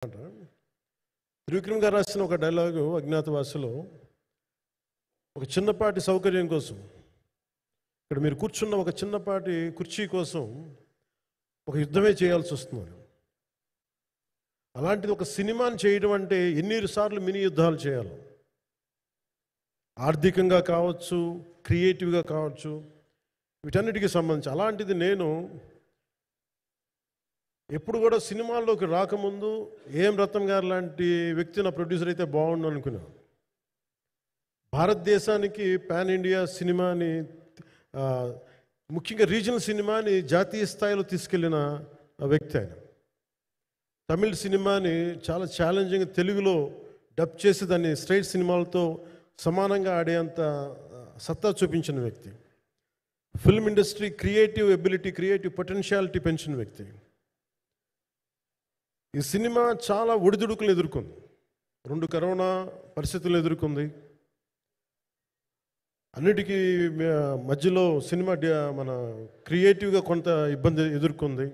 త్రివిక్రమ్ గారు రాసిన ఒక డైలాగు అజ్ఞాతవాసిలో, ఒక చిన్నపాటి సౌకర్యం కోసం, ఇక్కడ మీరు కూర్చున్న ఒక చిన్నపాటి కుర్చీ కోసం ఒక యుద్ధమే చేయాల్సి వస్తుంది. అలాంటిది ఒక సినిమాని చేయడం అంటే ఎన్నిసార్లు మినీ యుద్ధాలు చేయాలి. ఆర్థికంగా కావచ్చు, క్రియేటివ్గా కావచ్చు, వీటన్నిటికీ సంబంధించి. అలాంటిది నేను ఎప్పుడు కూడా సినిమాల్లోకి రాకముందు ఏం రత్నం గారు లాంటి వ్యక్తి నా ప్రొడ్యూసర్ అయితే బాగుండు అనుకున్నాను. భారతదేశానికి పాన్ ఇండియా సినిమాని, ముఖ్యంగా రీజనల్ సినిమాని జాతీయ స్థాయిలో తీసుకెళ్లిన వ్యక్తి ఆయన. తమిళ సినిమాని చాలా ఛాలెంజింగ్ తెలుగులో డబ్ చేసి దాన్ని స్ట్రైట్ సినిమాలతో సమానంగా ఆడేంత సత్తా చూపించిన వ్యక్తి. Film industry creative ability, creative potentiality పెంచిన వ్యక్తి. ఈ సినిమా చాలా ఒడిదుడుకులు ఎదుర్కొంది. 2 కరోనా పరిస్థితులు ఎదుర్కొంది. అన్నిటికీ మధ్యలో సినిమా మన క్రియేటివ్గా కొంత ఇబ్బంది ఎదుర్కొంది.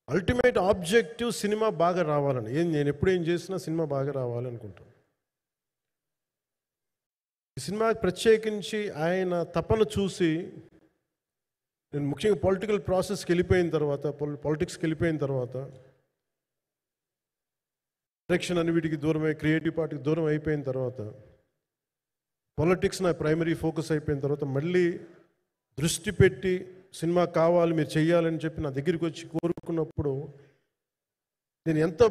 అల్టిమేట్ ఆబ్జెక్టివ్ సినిమా బాగా రావాలని, నేను ఎప్పుడు ఏం చేసినా సినిమా బాగా రావాలనుకుంటాను. ఈ సినిమాకి ప్రత్యేకించి ఆయన తపన చూసి నేను ముఖ్యంగా పొలిటికల్ ప్రాసెస్కి వెళ్ళిపోయిన తర్వాత, పాలిటిక్స్కి వెళ్ళిపోయిన తర్వాత, డైరెక్షన్ అని వీటికి దూరమై క్రియేటివ్ పార్టీకి దూరం అయిపోయిన తర్వాత, పాలిటిక్స్ నా ప్రైమరీ ఫోకస్ అయిపోయిన తర్వాత, మళ్ళీ దృష్టి పెట్టి సినిమా కావాలి, మీరు చెయ్యాలని చెప్పి నా దగ్గరికి వచ్చి కోరుకున్నప్పుడు నేను ఎంత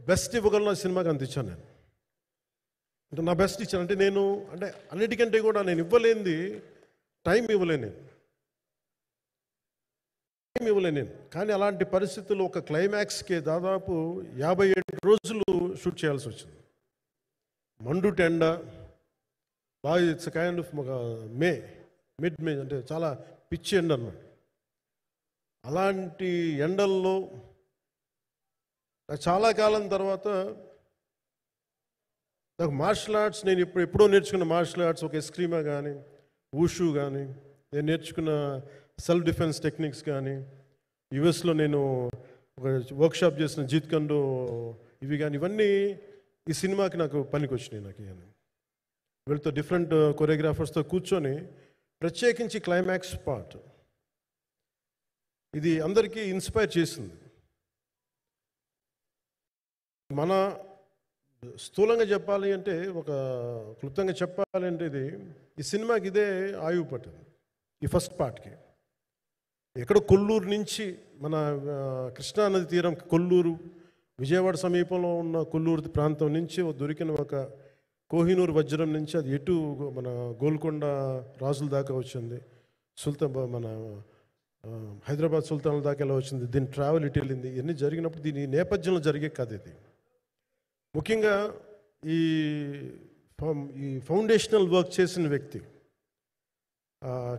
బెస్ట్ ఇవ్వగలను ఆ సినిమాకి అంత ఇచ్చాను. నేను అంటే నా బెస్ట్ ఇచ్చాను. అంటే నేను అంటే అన్నిటికంటే కూడా నేను ఇవ్వలేనిది టైం ఇవ్వలేను నేను. కానీ అలాంటి పరిస్థితుల్లో ఒక క్లైమాక్స్కి దాదాపు 57 రోజులు షూట్ చేయాల్సి వచ్చింది. మండు టెండ బాగా, ఇట్స్ కైండ్ ఆఫ్ మిడ్ మే, అంటే చాలా పిచ్చి ఎండ అన్నమాట. అలాంటి ఎండల్లో చాలా కాలం తర్వాత నాకు మార్షల్ ఆర్ట్స్, నేను ఎప్పుడో నేర్చుకున్న మార్షల్ ఆర్ట్స్, ఒక ఎస్క్రీమా కానీ, ఊషు కానీ, నేను నేర్చుకున్న సెల్ఫ్ డిఫెన్స్ టెక్నిక్స్ కానీ, యుఎస్లో నేను ఒక వర్క్షాప్ చేసిన జీత్ కండో ఇవి కానీ, ఇవన్నీ ఈ సినిమాకి నాకు పనికి వచ్చినాయి. నాకు వీళ్ళతో డిఫరెంట్ కొరియోగ్రాఫర్స్తో కూర్చొని ప్రత్యేకించి క్లైమాక్స్ పార్ట్ ఇది అందరికీ ఇన్స్పైర్ చేసింది. మన స్థూలంగా చెప్పాలి అంటే, ఒక క్లుప్తంగా చెప్పాలి అంటే, ఈ సినిమాకి ఇదే ఆయువు పట్టింది. ఈ ఫస్ట్ పార్ట్కి ఎక్కడో కొల్లూరు నుంచి, మన కృష్ణానది తీరం కొల్లూరు, విజయవాడ సమీపంలో ఉన్న కొల్లూరు ప్రాంతం నుంచి దొరికిన ఒక కోహినూరు వజ్రం నుంచి అది ఎటు మన గోల్కొండ రాజుల దాకా వచ్చింది, మన హైదరాబాద్ సుల్తాన్ల దాకా ఎలా వచ్చింది, దీని ట్రావెల్ ఇటు వెళ్ళింది. ఇవన్నీ జరిగినప్పుడు దీని నేపథ్యంలో జరిగే కథ ఇది. ముఖ్యంగా ఈ ఫౌండేషనల్ వర్క్ చేసిన వ్యక్తి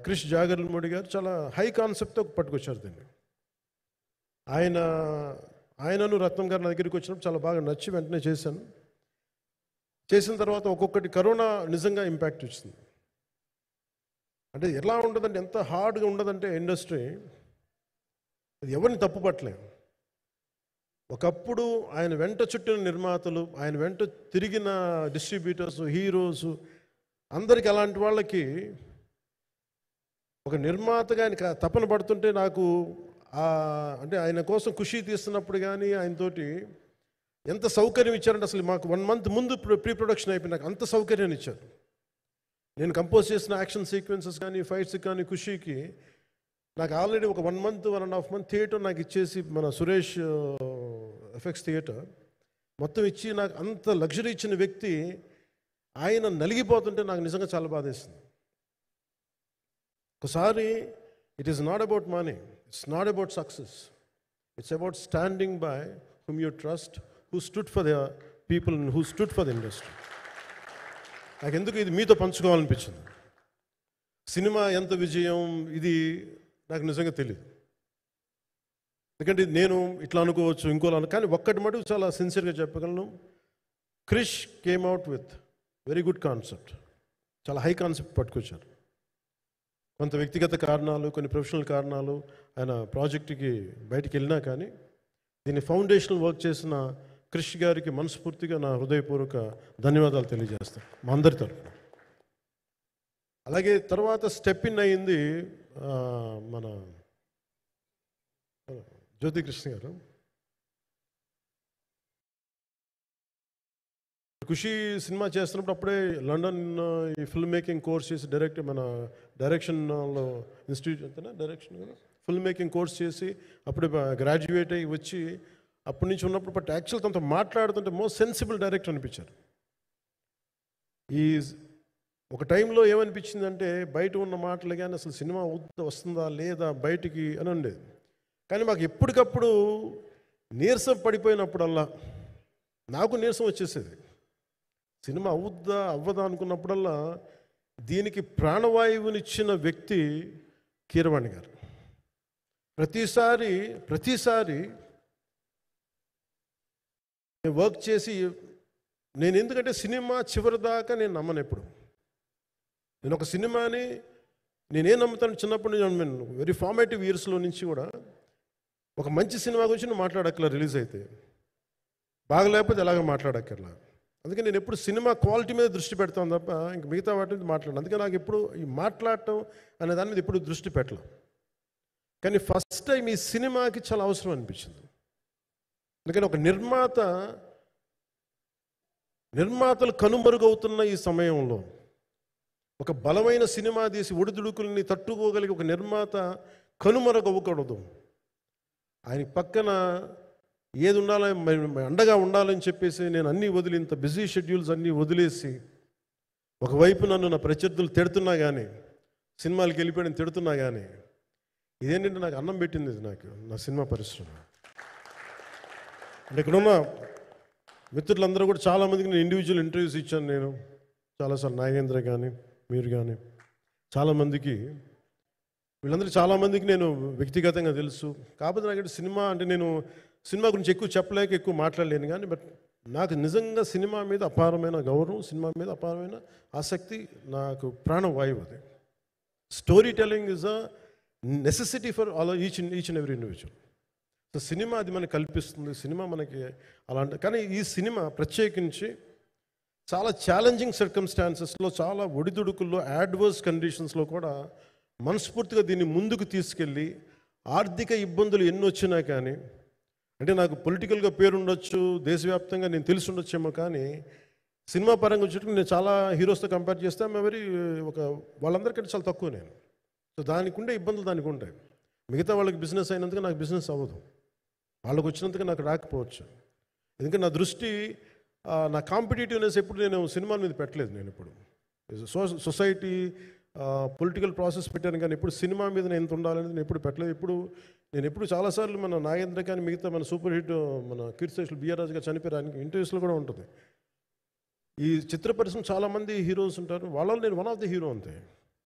క్రిష్ జాగర్లమూడి గారు చాలా హై కాన్సెప్ట్తో పట్టుకొచ్చారు దీన్ని. ఆయనను రత్నం గారు నా దగ్గరికి వచ్చినప్పుడు చాలా బాగా నచ్చి వెంటనే చేశాను. చేసిన తర్వాత ఒక్కొక్కటి కరోనా నిజంగా ఇంపాక్ట్ ఇచ్చింది. అంటే ఎలా ఉండదంటే, ఎంత హార్డ్గా ఉండదంటే ఇండస్ట్రీ, అది ఎవరిని తప్పు పట్టలేము. ఒకప్పుడు ఆయన వెంట చుట్టిన నిర్మాతలు, ఆయన వెంట తిరిగిన డిస్ట్రిబ్యూటర్స్, హీరోస్, అందరికి అలాంటి వాళ్ళకి ఒక నిర్మాతగా ఆయన తపన పడుతుంటే నాకు అంటే ఆయన కోసం ఖుషి తీస్తున్నప్పుడు కానీ ఆయనతోటి ఎంత సౌకర్యం ఇచ్చారంటే, అసలు మాకు 1 month ముందు ప్రీ ప్రొడక్షన్ అయిపోయి నాకు అంత సౌకర్యాన్ని ఇచ్చారు. నేను కంపోజ్ చేసిన యాక్షన్ సీక్వెన్సెస్ కానీ, ఫైట్స్ కానీ, ఖుషీకి నాకు ఆల్రెడీ ఒక 1 month 1.5 month థియేటర్ నాకు ఇచ్చేసి, మన సురేష్ ఎఫెక్ట్స్ థియేటర్ మొత్తం ఇచ్చి నాకు అంత లగ్జరీ ఇచ్చిన వ్యక్తి ఆయన నలిగిపోతుంటే నాకు నిజంగా చాలా బాధేస్తుంది. ఒకసారి it is not about money, it's not about success, it's about standing by hmm you trust, who stood for the people, who stood for the industry. నాకు ఎందుకు ఇది మీతో పంచుకోవాలనిపించింది. సినిమా ఎంత విజయం ఇది నాకు నిజంగా తెలియదు. ఎందుకంటే నేను ఇట్లా అనుకోవచ్చు, ఇంకోలా, కానీ ఒక్కటి మటుకు చాలా సిన్సియర్గా చెప్పగలను. Krish came out with very good concept, చాలా హై కాన్సెప్ట్ పట్టుకొచ్చారు. కొంత వ్యక్తిగత కారణాలు, కొన్ని ప్రొఫెషనల్ కారణాలు ఆయన ప్రాజెక్టుకి బయటికి వెళ్ళినా కానీ, దీన్ని ఫౌండేషనల్ వర్క్ చేసిన క్రిష్ గారికి మనస్ఫూర్తిగా నా హృదయపూర్వక ధన్యవాదాలు తెలియజేస్తాను మా అందరి తరఫున. అలాగే తర్వాత స్టెప్ ఇన్ అయింది మన జ్యోతికృష్ణ గారు. ఖుషి సినిమా చేస్తున్నప్పుడు అప్పుడే లండన్ ఈ ఫిల్మ్ మేకింగ్ కోర్స్ చేసి మన డైరెక్షన్లో ఇన్స్టిట్యూట్ అంతేనా డైరెక్షన్ ఫిల్మ్ మేకింగ్ కోర్స్ చేసి అప్పుడే గ్రాడ్యుయేట్ అయ్యి వచ్చి అప్పటి నుంచి ఉన్నప్పుడు బట్ యాక్చువల్ తనతో మాట్లాడుతుంటే మోస్ట్ సెన్సిబుల్ డైరెక్టర్ అనిపించారు. ఈ ఒక టైంలో ఏమనిపించిందంటే బయట ఉన్న మాటలు కానీ అసలు సినిమా వస్తుందా లేదా బయటికి అని ఉండేది. కానీ మాకు ఎప్పటికప్పుడు నీరసం పడిపోయినప్పుడల్లా నాకు నీరసం వచ్చేసేది. సినిమా అవుద్దా అవ్వదా అనుకున్నప్పుడల్లా దీనికి ప్రాణవాయువునిచ్చిన వ్యక్తి కీరవాణి గారు. ప్రతిసారి వర్క్ చేసి నేను ఎందుకంటే సినిమా చివరి దాకా నేను నమ్మను. ఎప్పుడు నేను ఒక సినిమాని నేనేం నమ్ముతాను చిన్నప్పటి నుంచి వెరీ ఫార్మేటివ్ ఇయర్స్లో నుంచి కూడా ఒక మంచి సినిమా గురించి నువ్వు మాట్లాడక్కర్లా, రిలీజ్ అయితే బాగలేకపోతే ఎలాగ మాట్లాడక్కర్లా. అందుకే నేను ఎప్పుడు సినిమా క్వాలిటీ మీద దృష్టి పెడతాను తప్ప ఇంక మిగతా వాటి మీద మాట్లాడను. అందుకే నాకు ఎప్పుడు ఈ మాట్లాడటం అనే దాని మీద ఎప్పుడు దృష్టి పెట్టలేం. కానీ ఫస్ట్ టైం ఈ సినిమాకి చాలా అవసరం అనిపించింది. అందుకని ఒక నిర్మాతలు కనుమరుగవుతున్న ఈ సమయంలో ఒక బలమైన సినిమా తీసి ఒడిదుడుకుల్ని తట్టుకోగలిగి ఒక నిర్మాత కనుమరుగవ్వకూడదు. ఆయన పక్కన ఏది ఉండాలని అండగా ఉండాలని చెప్పేసి నేను అన్నీ వదిలి ఇంత బిజీ షెడ్యూల్స్ అన్నీ వదిలేసి ఒకవైపు నన్ను నా ప్రత్యర్థులు తిడుతున్నా కానీ సినిమాలకు వెళ్ళిపోయిన తిడుతున్నా కానీ ఇదేంటంటే నాకు అన్నం పెట్టింది నాకు నా సినిమా పరిశ్రమ. అంటే ఇక్కడున్న మిత్రులందరూ కూడా చాలామందికి నేను ఇండివిజువల్ ఇంటర్వ్యూస్ ఇచ్చాను. నేను చాలాసార్లు నాగేంద్ర కానీ మీరు కానీ చాలామందికి వీళ్ళందరూ చాలామందికి నేను వ్యక్తిగతంగా తెలుసు. కాకపోతే నాకు సినిమా అంటే నేను సినిమా గురించి ఎక్కువ చెప్పలేక ఎక్కువ మాట్లాడలేను. కానీ బట్ నాకు నిజంగా సినిమా మీద అపారమైన గౌరవం, సినిమా మీద అపారమైన ఆసక్తి, నాకు ప్రాణవాయువు అది. Story telling is a necessity for all each and every individual. So cinema అది మనకి కల్పిస్తుంది, సినిమా మనకి అలాంటి. కానీ ఈ సినిమా ప్రత్యేకించి చాలా ఛాలెంజింగ్ సర్కమ్స్టాన్సెస్లో, చాలా ఒడిదుడుకుల్లో, యాడ్వర్స్ కండిషన్స్లో కూడా మనస్ఫూర్తిగా దీన్ని ముందుకు తీసుకెళ్ళి ఆర్థిక ఇబ్బందులు ఎన్ని వచ్చినా కానీ, అంటే నాకు పొలిటికల్గా పేరుండొచ్చు, దేశవ్యాప్తంగా నేను తెలిసి ఉండొచ్చేమో, కానీ సినిమా పరంగా వచ్చేటప్పుడు నేను చాలా హీరోస్తో కంపేర్ చేస్తే వాళ్ళందరికంటే చాలా తక్కువ నేను. సో దానికి ఉండే ఇబ్బందులు దానికి ఉంటాయి. మిగతా వాళ్ళకి బిజినెస్ అయినందుకు నాకు బిజినెస్ అవ్వదు, వాళ్ళకు వచ్చినందుకు నాకు రాకపోవచ్చు. ఎందుకంటే నా దృష్టి, నా కాంపిటేటివ్నెస్ ఎప్పుడు నేను సినిమా మీద పెట్టలేదు. నేను ఇప్పుడు సొసైటీ పొలిటికల్ ప్రాసెస్ పెట్టాను, కానీ ఎప్పుడు సినిమా మీద నేను ఎంత ఉండాలనేది నేను ఎప్పుడు పెట్టలేదు. నేను ఎప్పుడు చాలాసార్లు మన నాగేంద్ర కానీ మిగతా మన సూపర్ హిట్ మన కీర్తిశేషులు బిఆర్ రాజు గారు చనిపోయారు ఇంటర్వ్యూస్లో కూడా ఉంటుంది. ఈ చిత్ర పరిశ్రమ చాలామంది హీరోస్ ఉంటారు, వాళ్ళలో నేను వన్ ఆఫ్ ది హీరో అంతే.